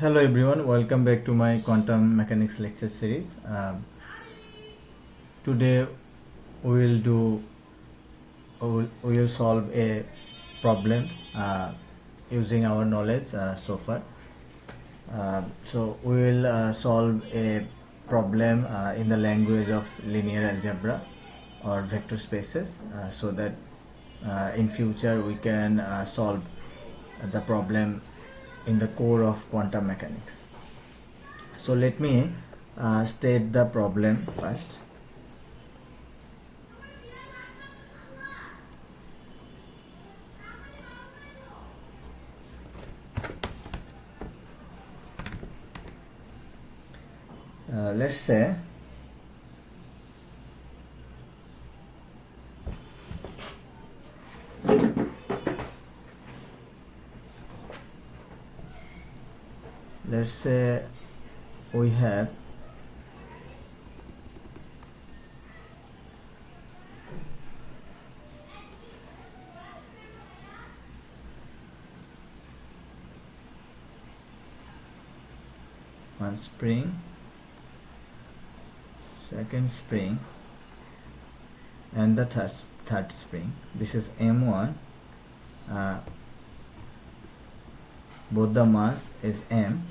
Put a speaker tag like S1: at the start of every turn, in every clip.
S1: Hello everyone, welcome back to my quantum mechanics lecture series. Today we will solve a problem using our knowledge so far. So we will solve a problem in the language of linear algebra or vector spaces, so that in future we can solve the problem in the core of quantum mechanics. So let me state the problem first. Let's say we have one spring, second spring, and the third spring. This is M1. Both the mass is M,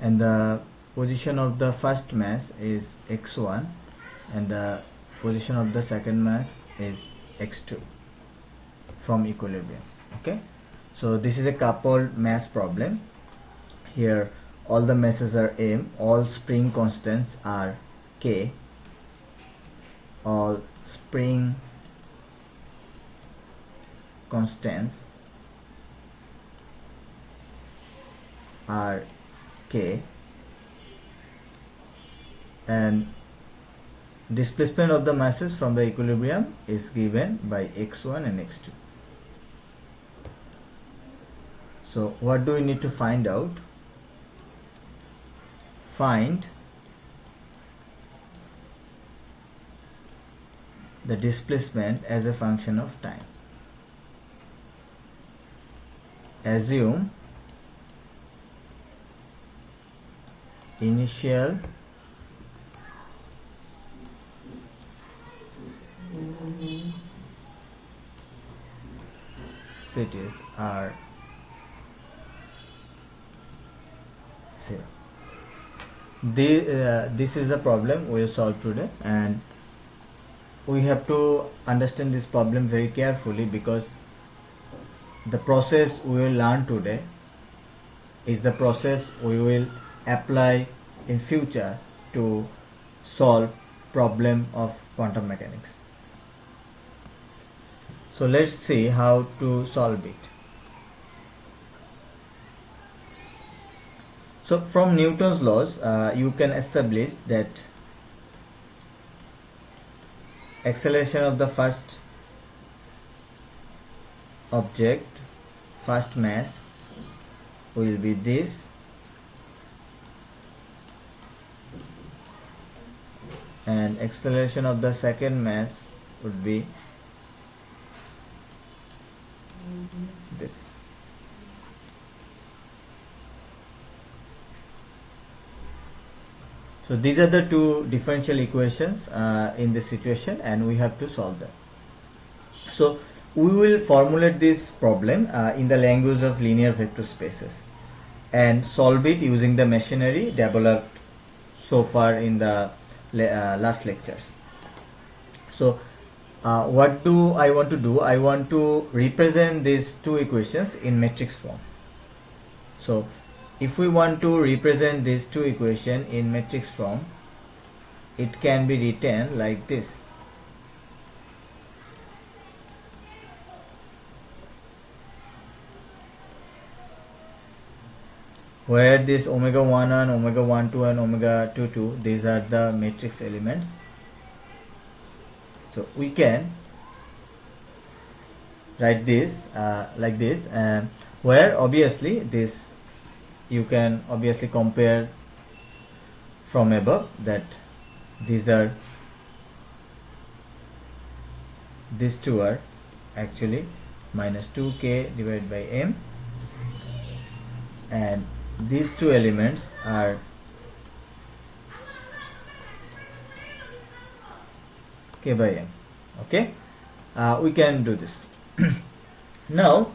S1: and the position of the first mass is x1, and the position of the second mass is x2 from equilibrium. Okay, so this is a coupled mass problem. Here all the masses are M, all spring constants are K, all spring constants are K, and displacement of the masses from the equilibrium is given by x1 and x2. So what do we need to find out? Find the displacement as a function of time. Assume initial cities are 0. This is the problem we will solve today, and we have to understand this problem very carefully, because the process we will learn today is the process we will apply in future to solve problem of quantum mechanics. So let's see how to solve it. So from Newton's laws, you can establish that acceleration of the first object, first mass, will be this, and acceleration of the second mass would be this. So these are the two differential equations in this situation, and we have to solve them. So we will formulate this problem in the language of linear vector spaces and solve it using the machinery developed so far in the last lectures. So what do I want to do? I want to represent these two equations in matrix form. So if we want to represent these two equations in matrix form, it can be written like this. Where this omega 1 and omega 1 2 and omega 2 2, these are the matrix elements. So we can write this like this, and where obviously this you can obviously compare from above that these two are actually minus 2k divided by m, and these two elements are k by m. Okay, we can do this. Now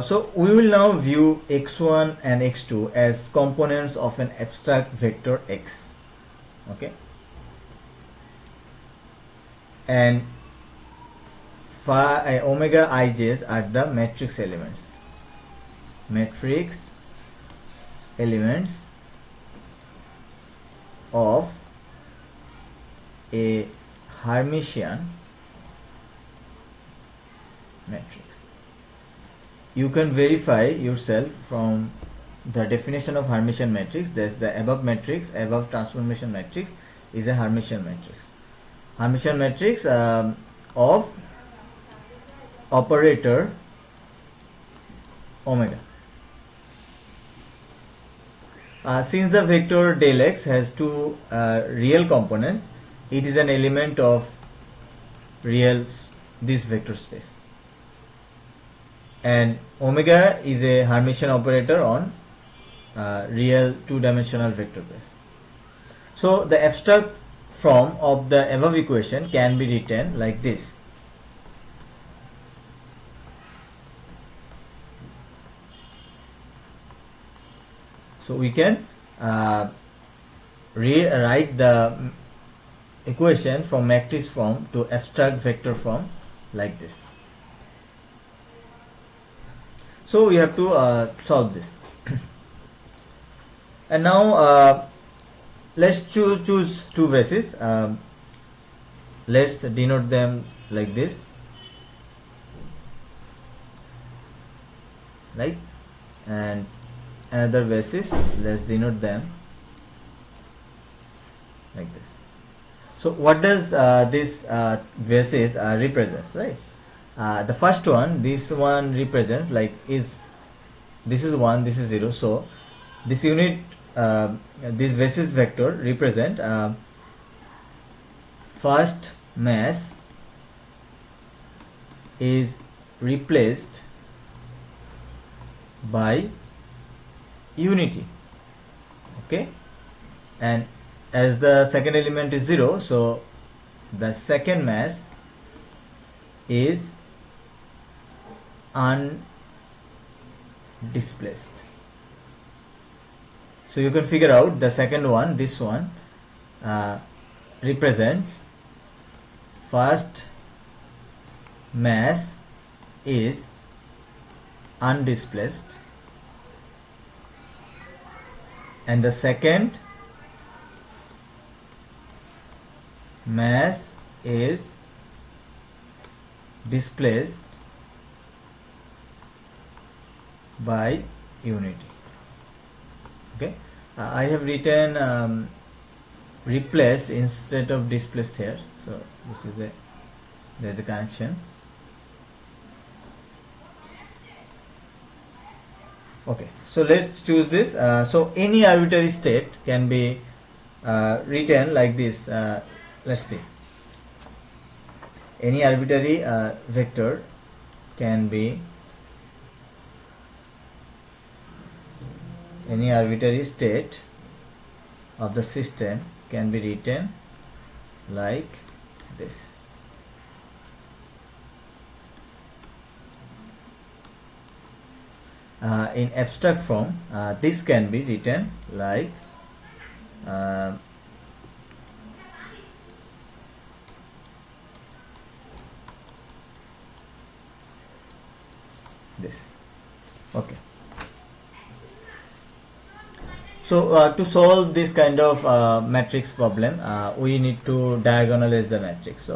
S1: so we will now view x1 and x2 as components of an abstract vector x. Okay, and phi omega ij's are the matrix elements. Matrix elements of a Hermitian matrix. You can verify yourself from the definition of Hermitian matrix. There's the above matrix, above transformation matrix is a Hermitian matrix. Hermitian matrix of operator omega. Since the vector del x has two real components, it is an element of this vector space. And omega is a Hermitian operator on real two-dimensional vector space. So the abstract form of the above equation can be written like this. So we can rewrite the equation from matrix form to abstract vector form like this. So we have to solve this. And now let's choose two bases. Let's denote them like this, right? And another basis, let's denote them like this. So what does this basis represents, right? The first one, this one represents like this is 1, this is 0. So this unit, this basis vector represent first mass is replaced by unity. Okay, and as the second element is 0, so the second mass is undisplaced. So you can figure out the second one, this one represents first mass is undisplaced and the second mass is displaced by unity. Okay, I have written replaced instead of displaced here, so this is there's a connection. Okay, so let's choose this. So any arbitrary state can be written like this. Let's see, any arbitrary vector can be, any arbitrary state of the system can be written like this. In abstract form, this can be written like this. Okay, so to solve this kind of matrix problem, we need to diagonalize the matrix.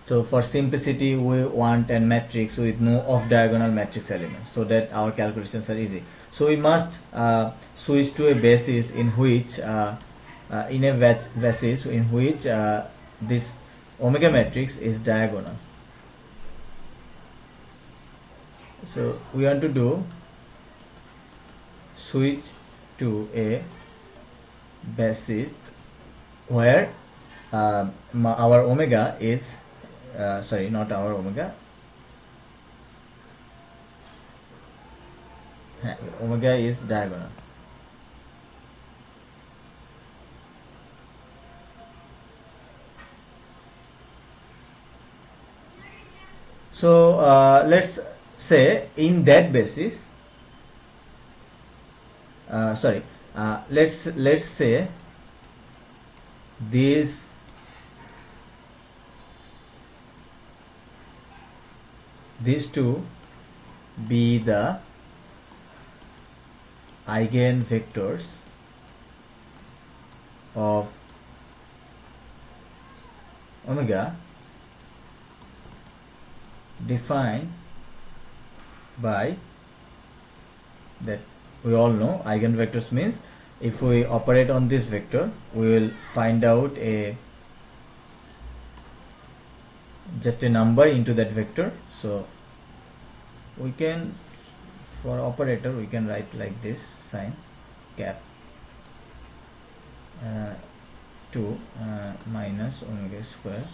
S1: So for simplicity, we want a matrix with no off-diagonal matrix elements so that our calculations are easy. So we must switch to a basis in which this omega matrix is diagonal. So we want to do switch to a basis where our omega is sorry, not our omega, Omega is diagonal. So let's say in that basis, let's say these two be the eigenvectors of omega defined by that. We all know eigenvectors means if we operate on this vector, we will find out just a number into that vector. So we can, for operator, we can write like this sign cap 2 minus omega square.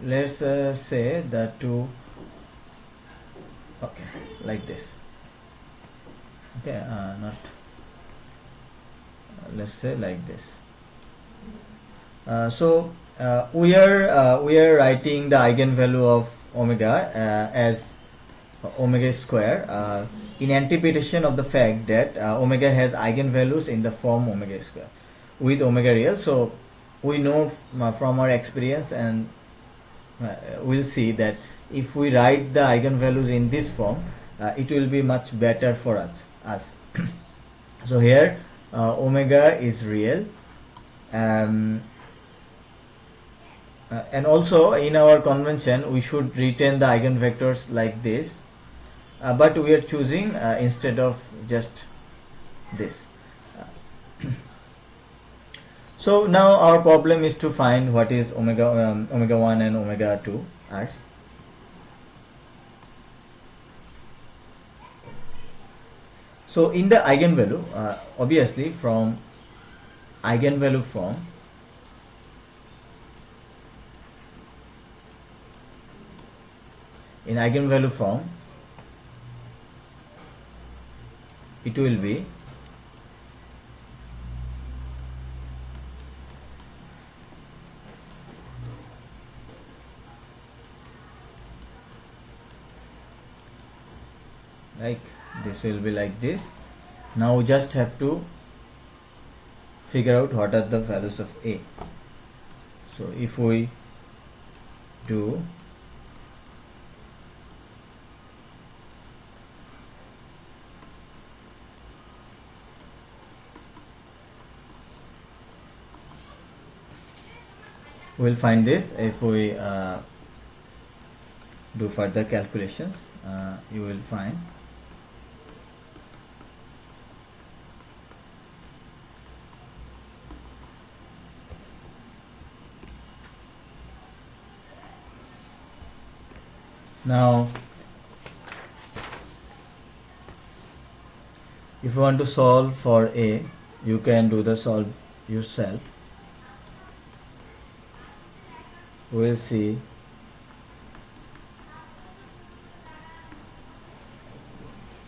S1: Let's say the 2, okay, like this. Okay, not, let's say like this. So we are writing the eigenvalue of omega as omega square in anticipation of the fact that omega has eigenvalues in the form omega square with omega real. So we know from our experience, and we'll see that if we write the eigenvalues in this form, it will be much better for us. So here omega is real, and also in our convention we should retain the eigenvectors like this, but we are choosing instead of just this. So now our problem is to find what is omega 1 and omega 2 are. So in the eigenvalue, obviously from eigenvalue form, in eigenvalue form it will be like this, will be like this. Now we just have to figure out what are the values of A. So if we do we'll find this. If we do further calculations, you will find now. If you want to solve for A, you can do the solve yourself. We'll see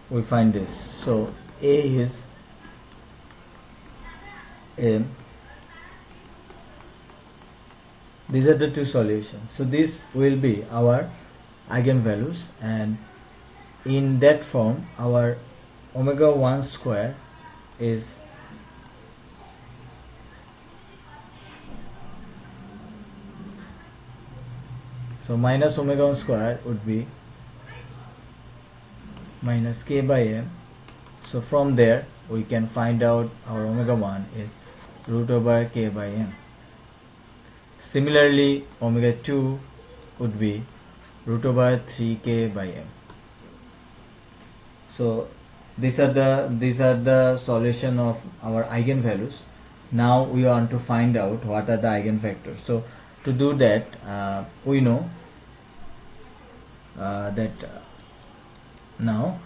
S1: we find this. So A is M. These are the two solutions. So this will be our eigenvalues, and in that form our omega 1 square is so minus omega 1 square would be minus k by m. So from there we can find out our omega 1 is root over k by m. Similarly, omega 2 would be root over 3k by m. So these are the solution of our eigenvalues. Now we want to find out what are the eigenvectors. So to do that, we know that now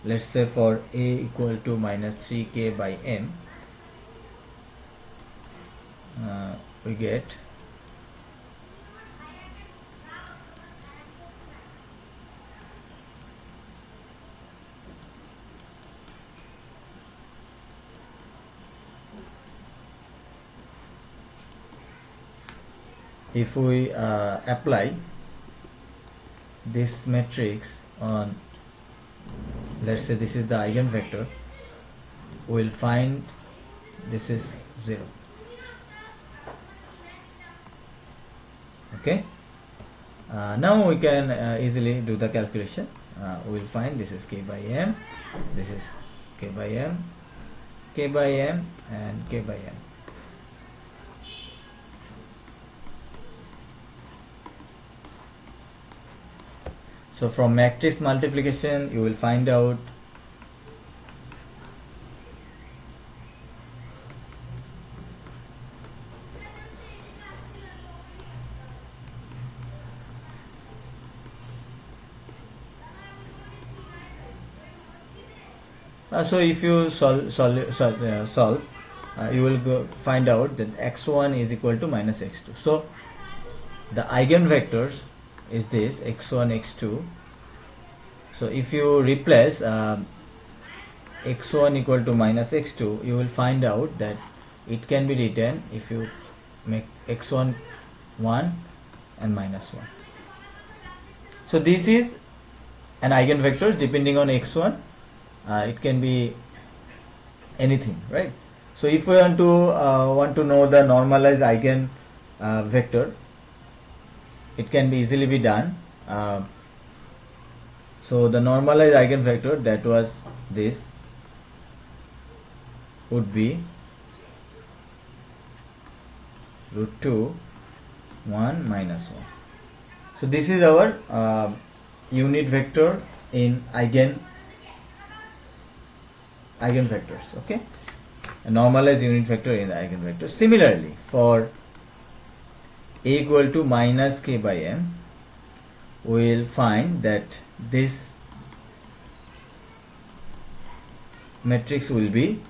S1: let's say for A equal to minus 3k by m, we get if we apply this matrix on, let's say this is the eigenvector, we will find this is 0. Okay, now we can easily do the calculation. We will find this is k by m, this is k by m, k by m, and k by m. So from matrix multiplication you will find out so if you solve, you will find out that x1 is equal to minus x2. So the eigenvectors is this x1, x2. So if you replace x1 equal to minus x2, you will find out that it can be written, if you make x1 1 and minus 1. So this is an eigenvector depending on x1. It can be anything, right? So if we want to know the normalized eigen vector, it can be easily be done. So the normalized eigenvector, that was this, would be root 2 1 minus 1. So this is our unit vector in eigenvectors. Okay, a normalized unit vector in the eigenvector. Similarly, for a equal to minus k by m, we will find that this matrix will be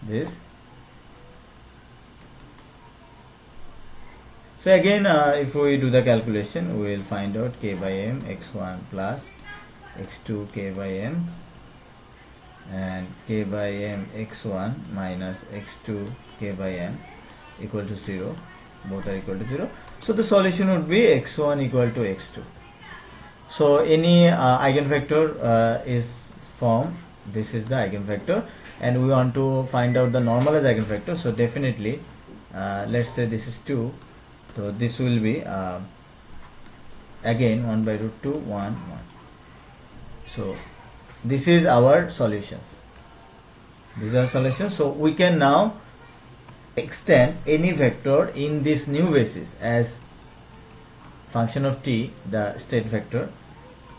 S1: this. So again, if we do the calculation, we will find out k by m x1 plus x2 k by m and k by m x1 minus x2 k by m equal to 0. Both are equal to 0. So the solution would be x1 equal to x2. So any eigenvector is formed. This is the eigenvector, and we want to find out the normalized eigenvector. So definitely, let's say this is 2. So this will be again 1 by root 2 1 1. So this is our solutions. These are solutions. So we can now extend any vector in this new basis as function of t. The state vector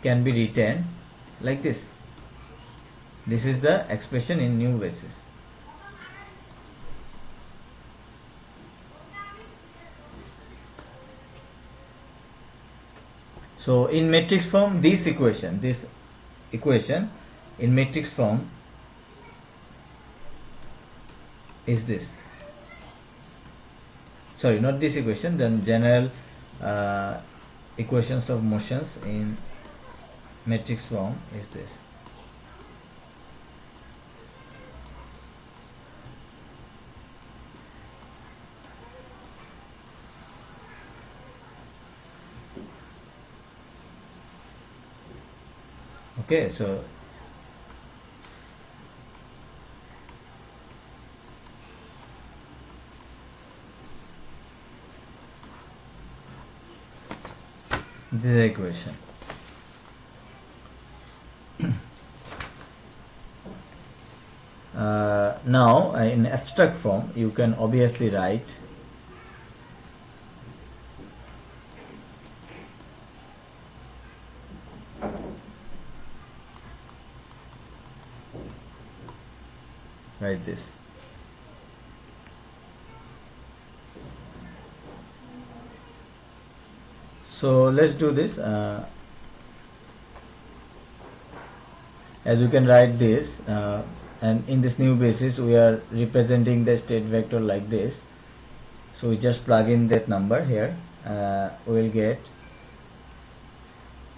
S1: can be written like this. This is the expression in new basis. So in matrix form, this equation in matrix form is this. Sorry, not this equation, then general equations of motions in matrix form is this. Okay, so this is the equation. Now in abstract form you can obviously write this. So let's do this. As you can write this, and in this new basis we are representing the state vector like this. So we just plug in that number here. we will get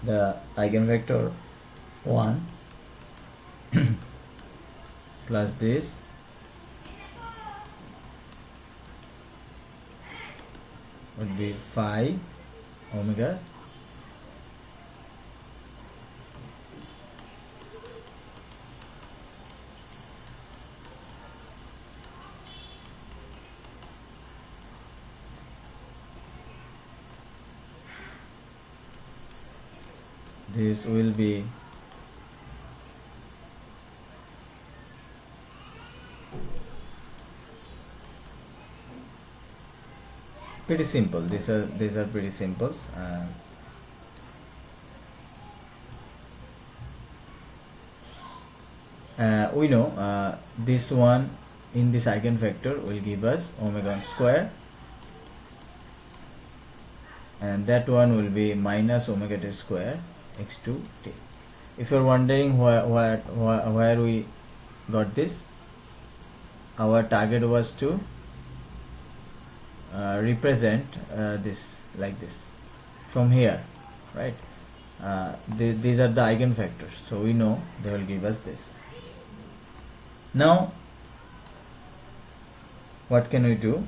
S1: the eigenvector 1 plus this would be phi omega this will be pretty simple. These are pretty simple. We know this one in this eigenvector will give us omega square, and that one will be minus omega t square x2t. If you're wondering where we got this, our target was to represent this like this from here, right? These are the eigenvectors, so we know they will give us this. Now what can we do?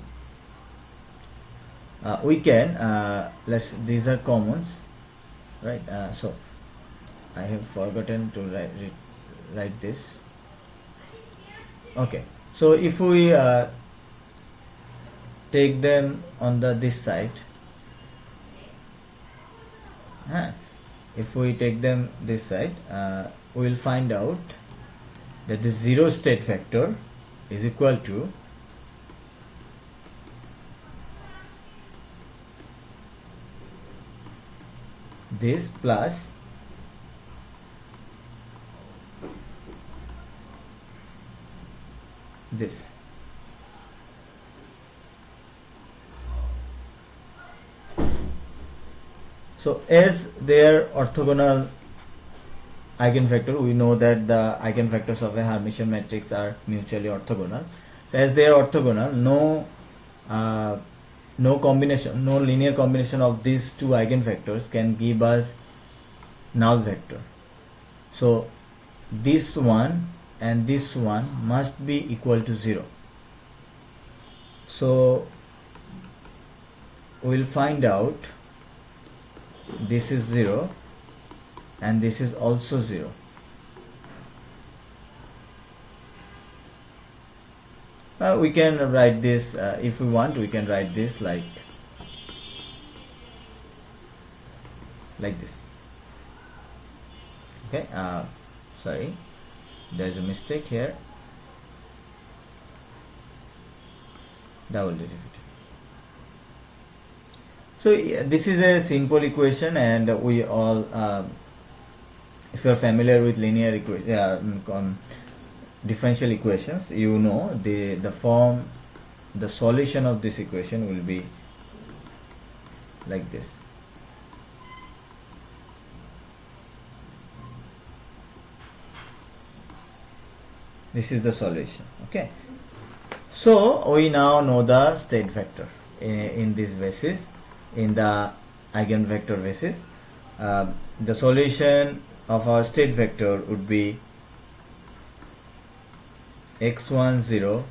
S1: We can these are commons, right? So I have forgotten to write this. Okay, so if we take them on this side, if we take them this side, we will find out that the zero state vector is equal to this plus this. So as their orthogonal eigenvector, we know that the eigenvectors of a Hermitian matrix are mutually orthogonal. So as they are orthogonal, no combination, no linear combination of these two eigenvectors can give us null vector. So this one and this one must be equal to 0. So we will find out this is 0 and this is also 0. We can write this, if we want, we can write this like this. Okay, sorry, there is a mistake here. Double derivative. So this is a simple equation, and we all, if you are familiar with linear differential equations, you know the solution of this equation will be like this. This is the solution. Okay, so we now know the state vector in this basis, in the eigenvector basis. The solution of our state vector would be x10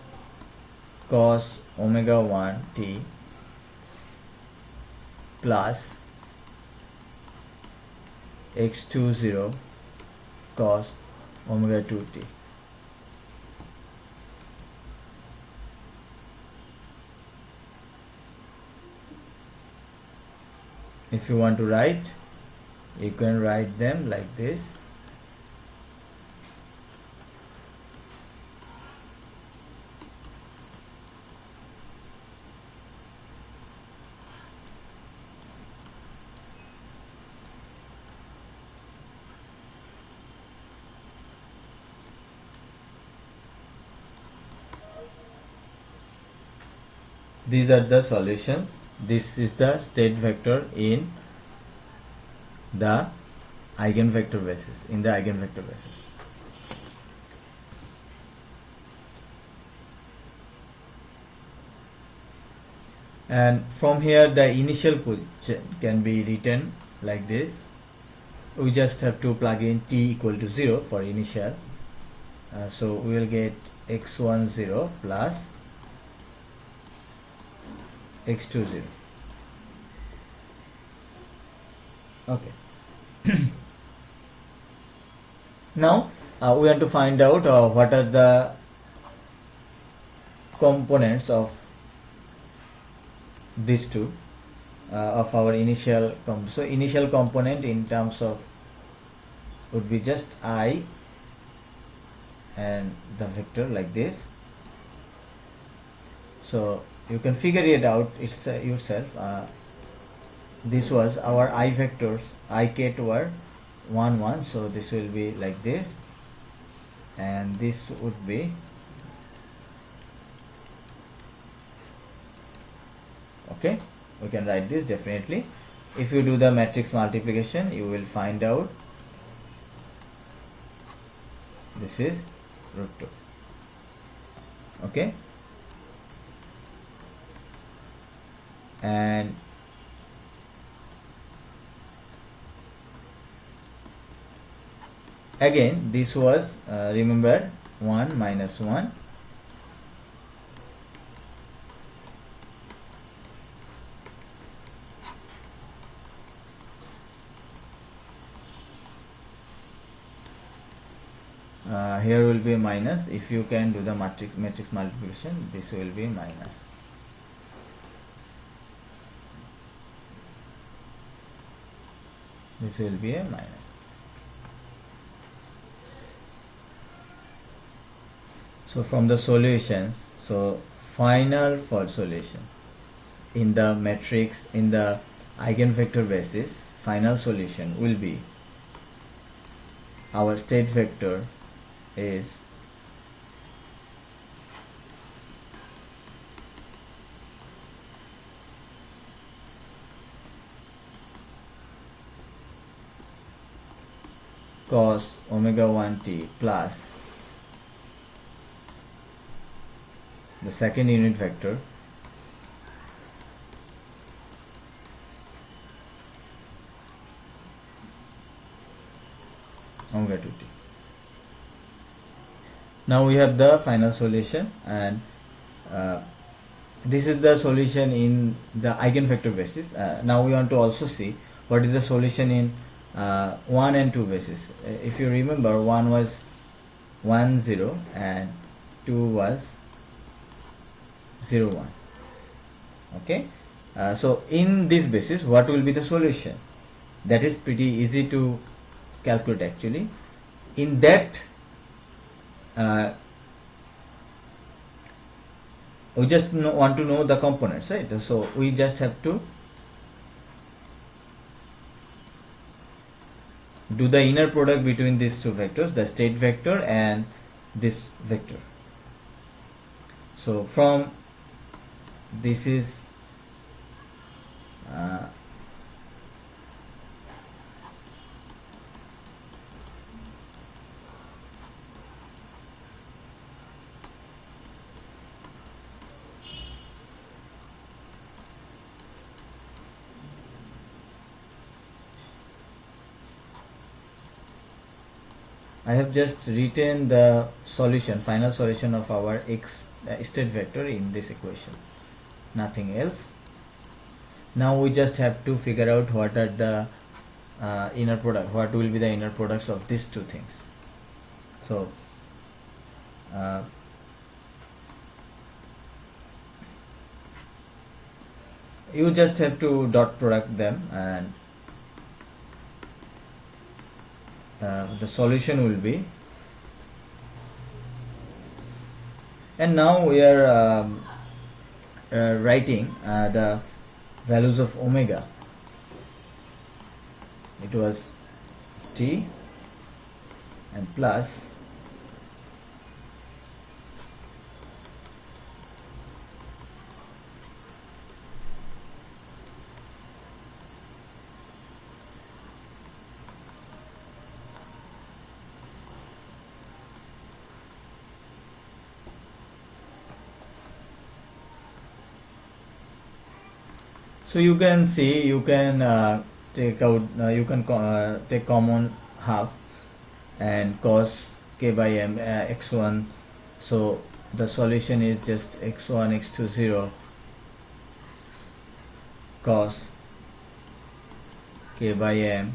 S1: cos omega 1 t plus x20 cos omega 2 t. If you want to write, you can write them like this. These are the solutions. This is the state vector in the eigenvector basis, and from here the initial position can be written like this. We just have to plug in t equal to 0 for initial. So we will get x1 0 plus x2 0. Okay. Now we want to find out what are the components of these two of our initial so initial component in terms of would be just I and the vector like this. So you can figure it out yourself. This was our I vectors, I ket were 1 1, so this will be like this, and this would be okay. We can write this definitely. If you do the matrix multiplication, you will find out this is root 2. Okay, and again this was remember 1 minus 1. Here will be minus. If you can do the matrix multiplication, this will be minus. This will be a minus. So from the solutions, so final for solution in the matrix, in the eigenvector basis, final solution will be our state vector is cos omega 1t plus the second unit vector omega 2t. Now we have the final solution, and this is the solution in the eigenvector basis. Now we want to also see what is the solution in 1 and 2 basis. If you remember, 1 was 1 0 and 2 was 0 1. Okay, so in this basis, what will be the solution? That is pretty easy to calculate actually. In that we just want to know the components, right? So we just have to do the inner product between these two vectors, the state vector and this vector. So from this is I have just written the solution, final solution of our x state vector in this equation, nothing else. Now we just have to figure out what are the inner product, what will be the inner products of these two things. So you just have to dot product them, and the solution will be, and now we are writing the values of omega. It was t and plus So you can see, you can take out, take common half, and cos k by m x1. So the solution is just x1 x2 0 cos k by m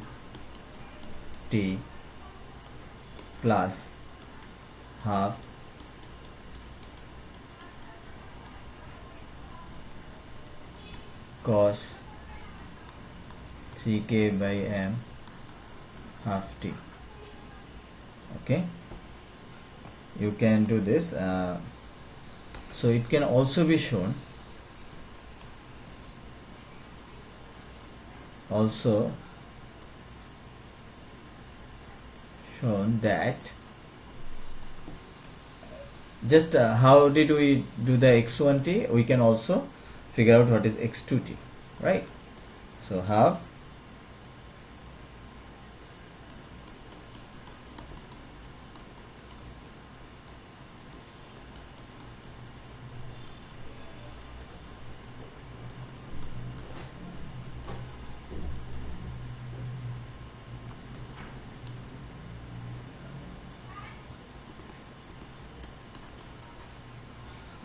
S1: t plus half cos ck by m half t. Okay, you can do this. So it can also be shown, that just how did we do the x1t, we can also figure out what is x2t, right? So half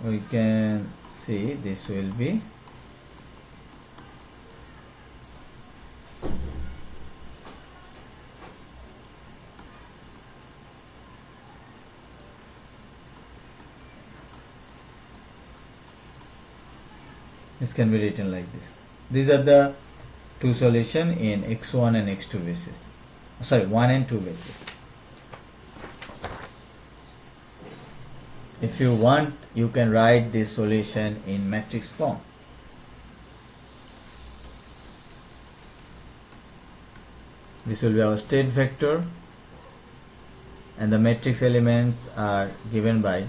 S1: we can see this will be this can be written like this. These are the two solutions in x1 and x2 basis, sorry, 1 and 2 basis. If you want, you can write this solution in matrix form. This will be our state vector, and the matrix elements are given by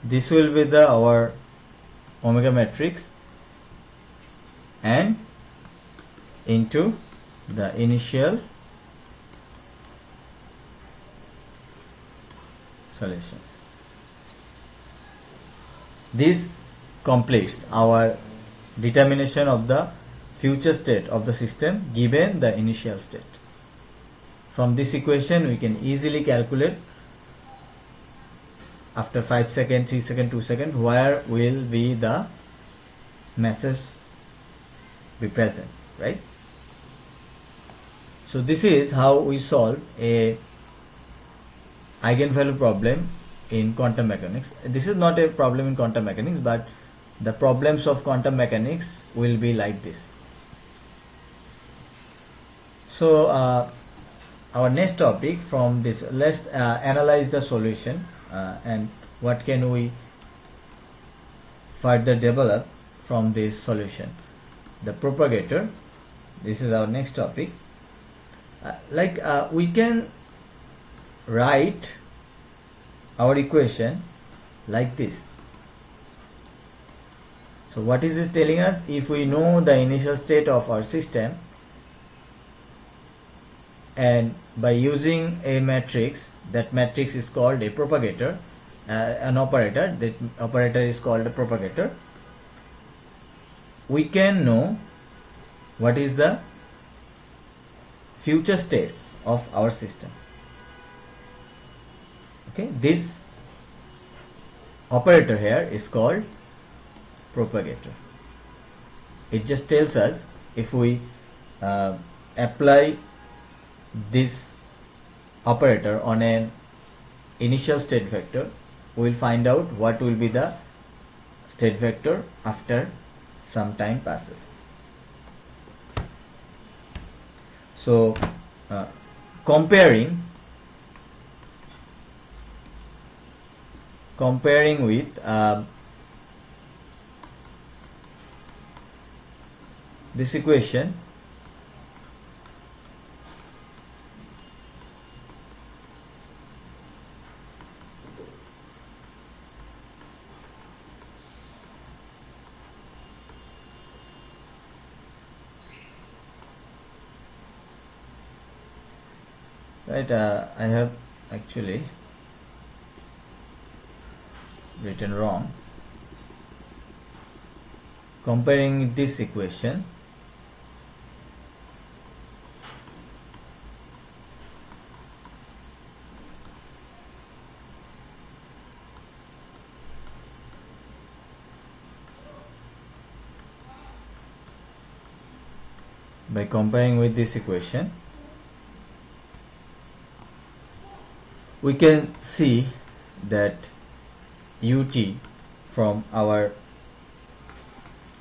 S1: this will be the our omega matrix and into the initial solutions. This completes our determination of the future state of the system given the initial state. From this equation we can easily calculate after 5 seconds, 3 seconds, 2 seconds where will be the masses be present, right? So this is how we solve a eigenvalue problem in quantum mechanics. This is not a problem in quantum mechanics, but the problems of quantum mechanics will be like this. So our next topic from this, let's analyze the solution and what can we further develop from this solution. The propagator, this is our next topic. We can write our equation like this. So what is it telling us? If we know the initial state of our system and by using a matrix, that matrix is called a propagator, an operator. That operator is called a propagator. We can know what is the future states of our system. Okay, this operator here is called propagator. It just tells us if we apply this operator on an initial state vector, we will find out what will be the state vector after some time passes. So comparing with this equation, right, I have actually written wrong. Comparing this equation, by comparing with this equation, we can see that ut from our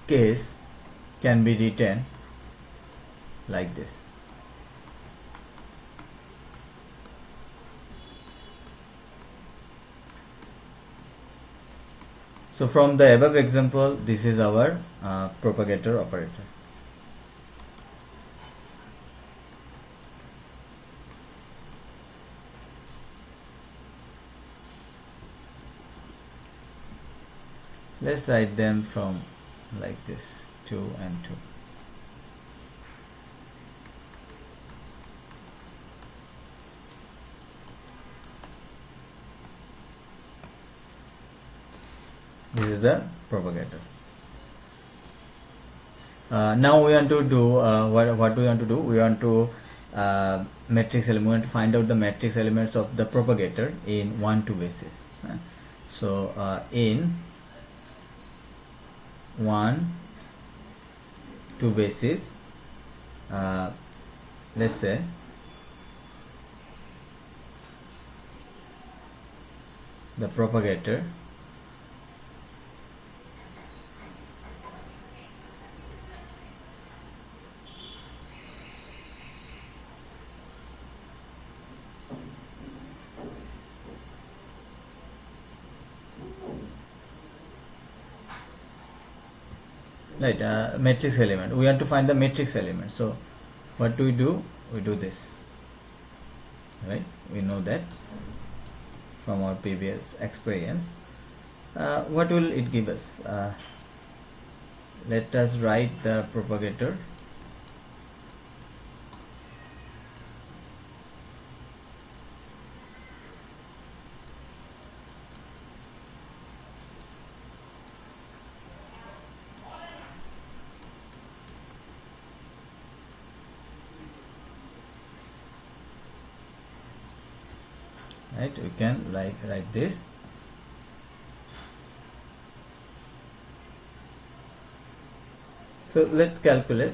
S1: case can be written like this. So from the above example, this is our propagator operator. Let's write them from like this, 2 and 2. This is the propagator. Now we want to do what we want to do. We want to matrix element. We want to find out the matrix elements of the propagator in 1-2 basis. So in 1-2 basis, let's say the propagator right, matrix element. We want to find the matrix element. So what do? We do this, right? We know that from our previous experience. What will it give us? Let us write the propagator. Right, we can write this. So let's calculate.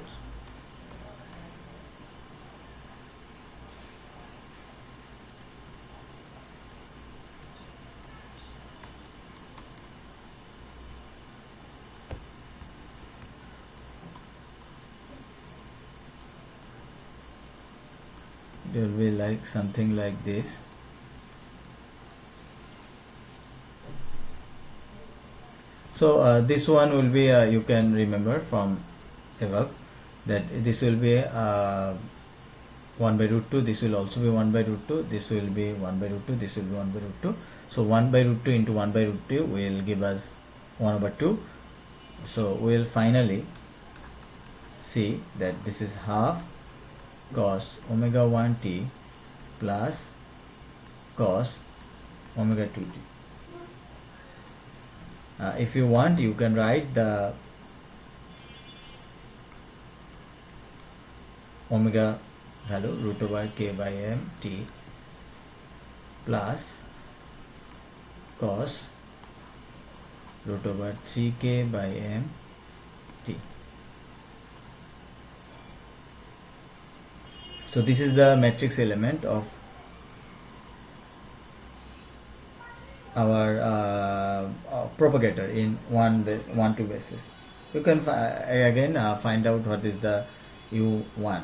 S1: It will be like something like this. So this one will be you can remember from above that this will be 1 by root 2, this will also be 1 by root 2, this will be 1 by root 2, this will be 1 by root 2. So 1 by root 2 into 1 by root 2 will give us 1 over 2. So we will finally see that this is half cos omega 1t plus cos omega 2t. If you want, you can write the omega value root over k by m t plus cos root over 3k by m t. So this is the matrix element of our propagator in 1-2 basis. You can again find out what is the u1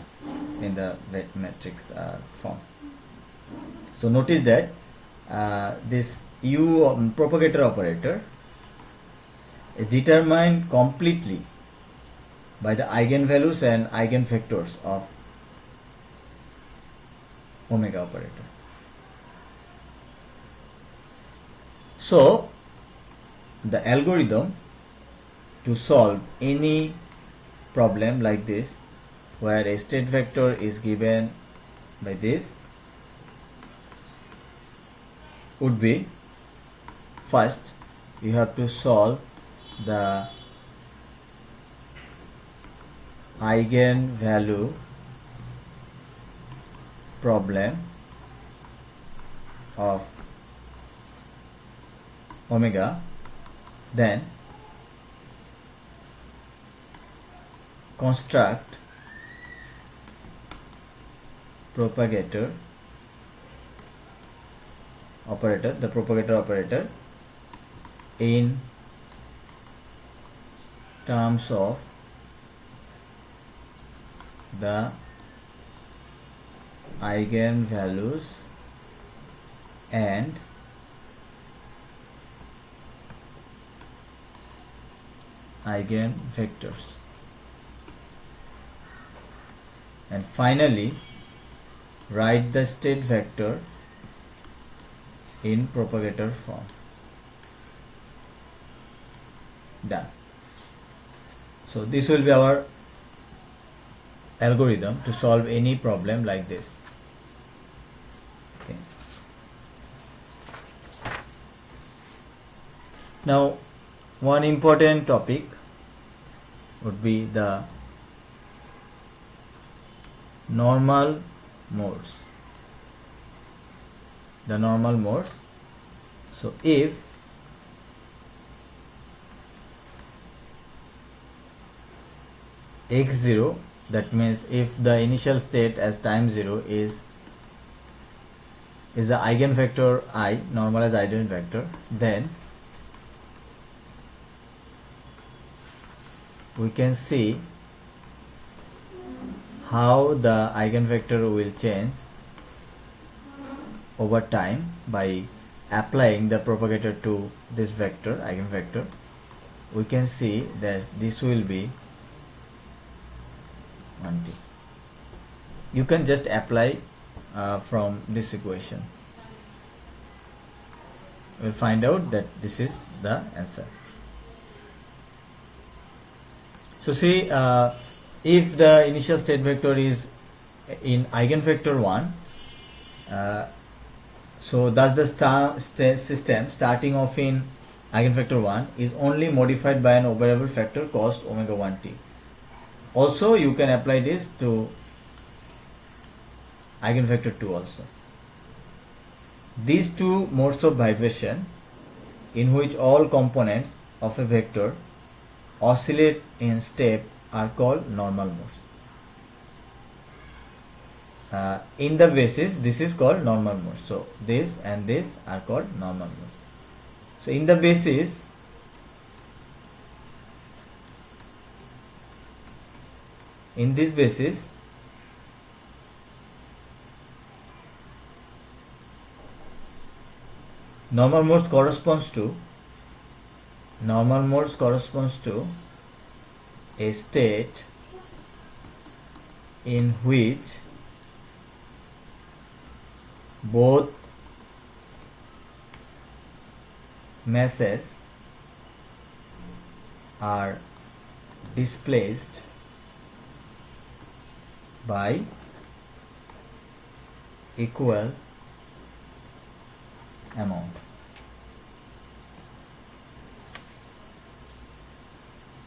S1: in the matrix form. So notice that this u propagator operator is determined completely by the eigenvalues and eigenvectors of omega operator. So the algorithm to solve any problem like this, where a state vector is given by this, would be, first you have to solve the eigenvalue problem of omega, then construct propagator operator, the propagator operator in terms of the eigenvalues and eigenvectors, and finally write the state vector in propagator form. Done. So this will be our algorithm to solve any problem like this. Okay. Now one important topic would be the normal modes. The normal modes. So if x0, that means if the initial state as time 0 is the eigenvector I, normalized eigenvector, then we can see how the eigenvector will change over time by applying the propagator to this vector, eigenvector. We can see that this will be 1t. You can just apply from this equation. We'll find out that this is the answer. So see, if the initial state vector is in eigenvector 1, so thus the system starting off in eigenvector 1 is only modified by an overable factor cos omega 1t. Also you can apply this to eigenvector 2 also. These two modes of vibration, in which all components of a vector oscillate in step, are called normal modes. In the basis, this is called normal modes. So this and this are called normal modes. So in the basis, in this basis, normal modes corresponds to a state in which both masses are displaced by equal amount.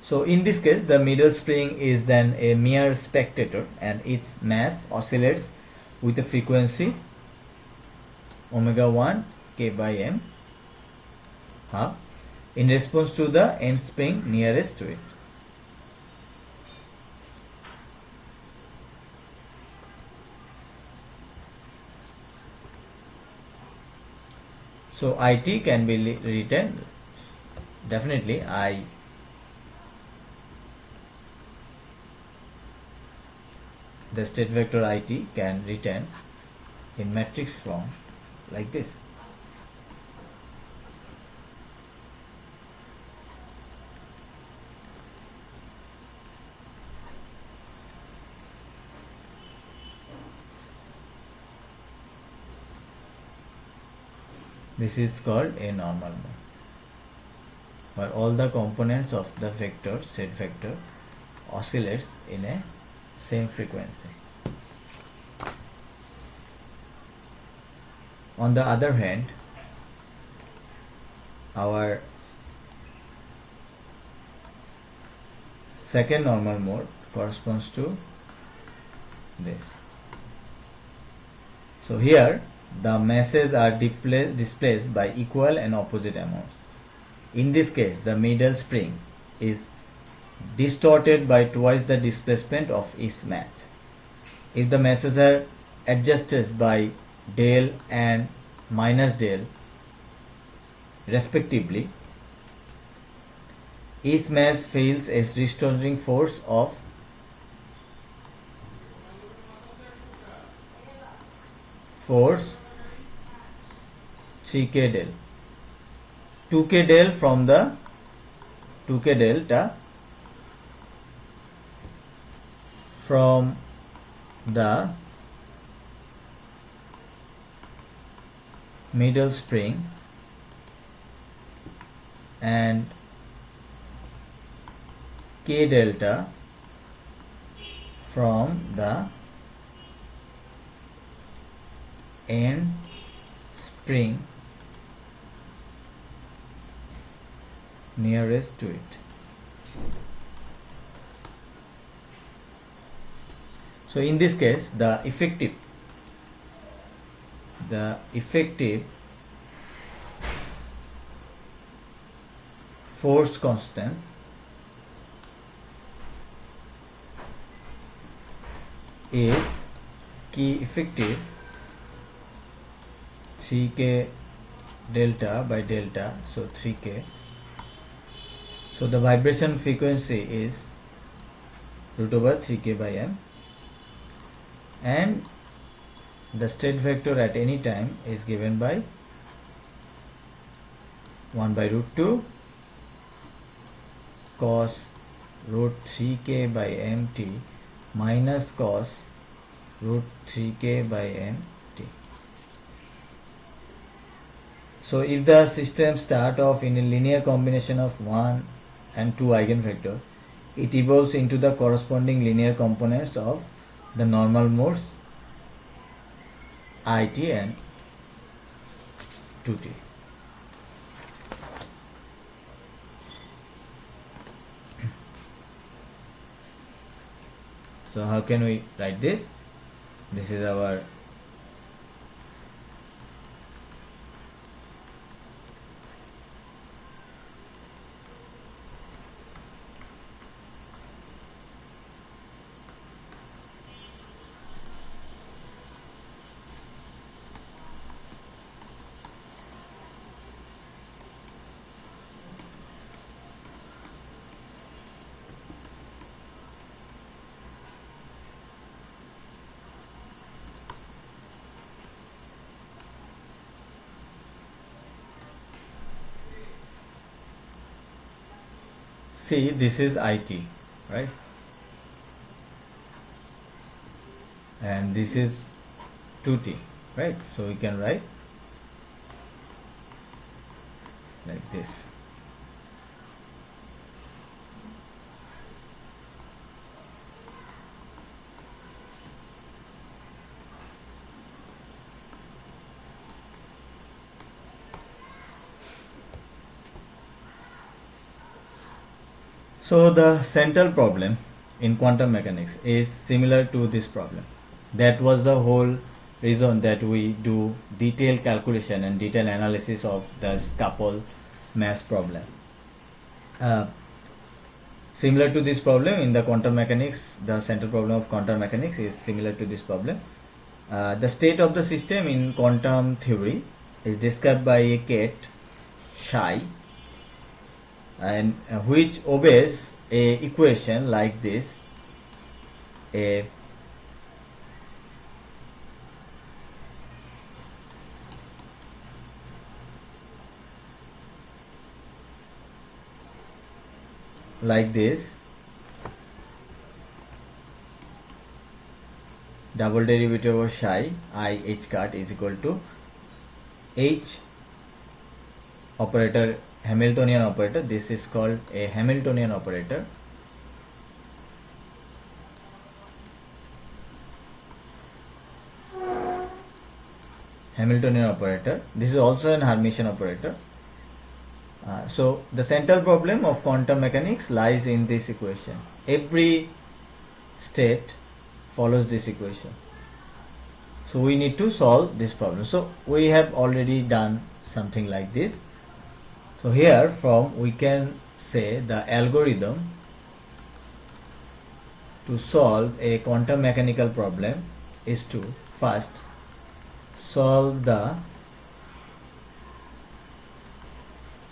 S1: So in this case, the middle spring is then a mere spectator and its mass oscillates with a frequency omega 1 k by m half in response to the end spring nearest to it. So IT can be written definitely the state vector IT can written in matrix form like this. This is called a normal mode, where all the components of the vector, state vector, oscillates in a same frequency. On the other hand, our second normal mode corresponds to this. So here the masses are displaced by equal and opposite amounts. In this case, the middle spring is distorted by twice the displacement of each mass. If the masses are adjusted by del and minus del respectively, each mass feels a restoring force of force 3k del, 2k del from the 2k delta from the middle spring and k delta from the end spring nearest to it. So in this case, the effective force constant is key effective 3k delta by delta, so 3k. So the vibration frequency is root over 3k by m, and the state vector at any time is given by 1 by root 2 cos root 3k by mt minus cos root 3k by mt. So if the system start off in a linear combination of 1 and 2 eigenvector, it evolves into the corresponding linear components of the normal modes IT and 2t. So how can we write this? This is our see, this is IT, right? And this is 2t, right? So we can write like this. So the central problem in quantum mechanics is similar to this problem. That was the whole reason that we do detailed calculation and detailed analysis of this couple mass problem. Similar to this problem in the quantum mechanics, the central problem of quantum mechanics is similar to this problem. The state of the system in quantum theory is described by a cat psi, and which obeys a equation like this: a like this, double derivative of psi I h cat is equal to h operator, Hamiltonian operator. This is called a Hamiltonian operator. Hamiltonian operator. This is also an Hermitian operator. So the central problem of quantum mechanics lies in this equation. Every state follows this equation. So we need to solve this problem. So we have already done something like this. So here from we can say the algorithm to solve a quantum mechanical problem is to first solve the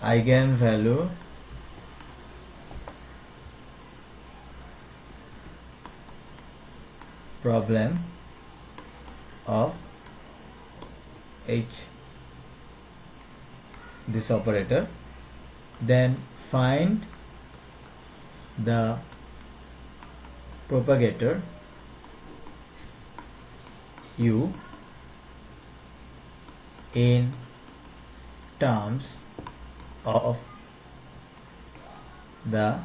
S1: eigenvalue problem of H, this operator, then find the propagator U in terms of the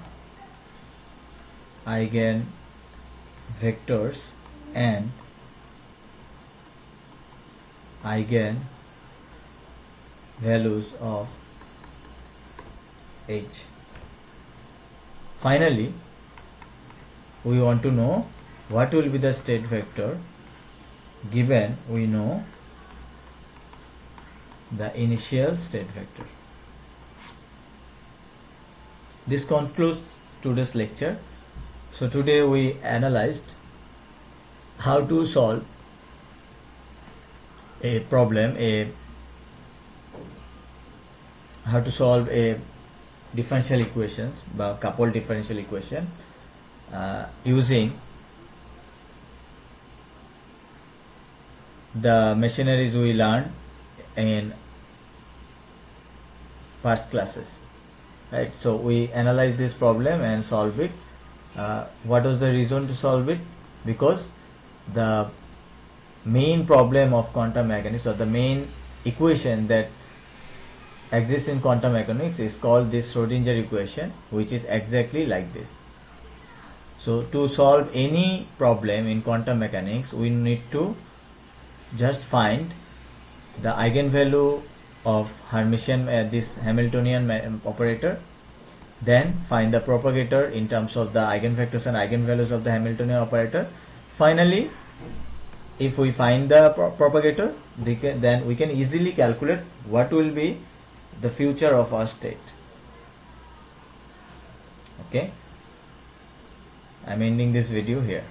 S1: eigenvectors and eigenvalues of H. Finally, we want to know what will be the state vector given we know the initial state vector. This concludes today's lecture. So today we analyzed how to solve a problem, how to solve a differential equations, coupled differential equation using the machineries we learned in past classes, right? So we analyze this problem and solve it. What was the reason to solve it? Because the main problem of quantum mechanics, or the main equation that exists in quantum mechanics, is called this Schrodinger equation, which is exactly like this. So to solve any problem in quantum mechanics, we need to just find the eigenvalue of Hermitian, this Hamiltonian operator, then find the propagator in terms of the eigenvectors and eigenvalues of the Hamiltonian operator. Finally, if we find the propagator, then we can easily calculate what will be the future of our state. Okay, I'm ending this video here.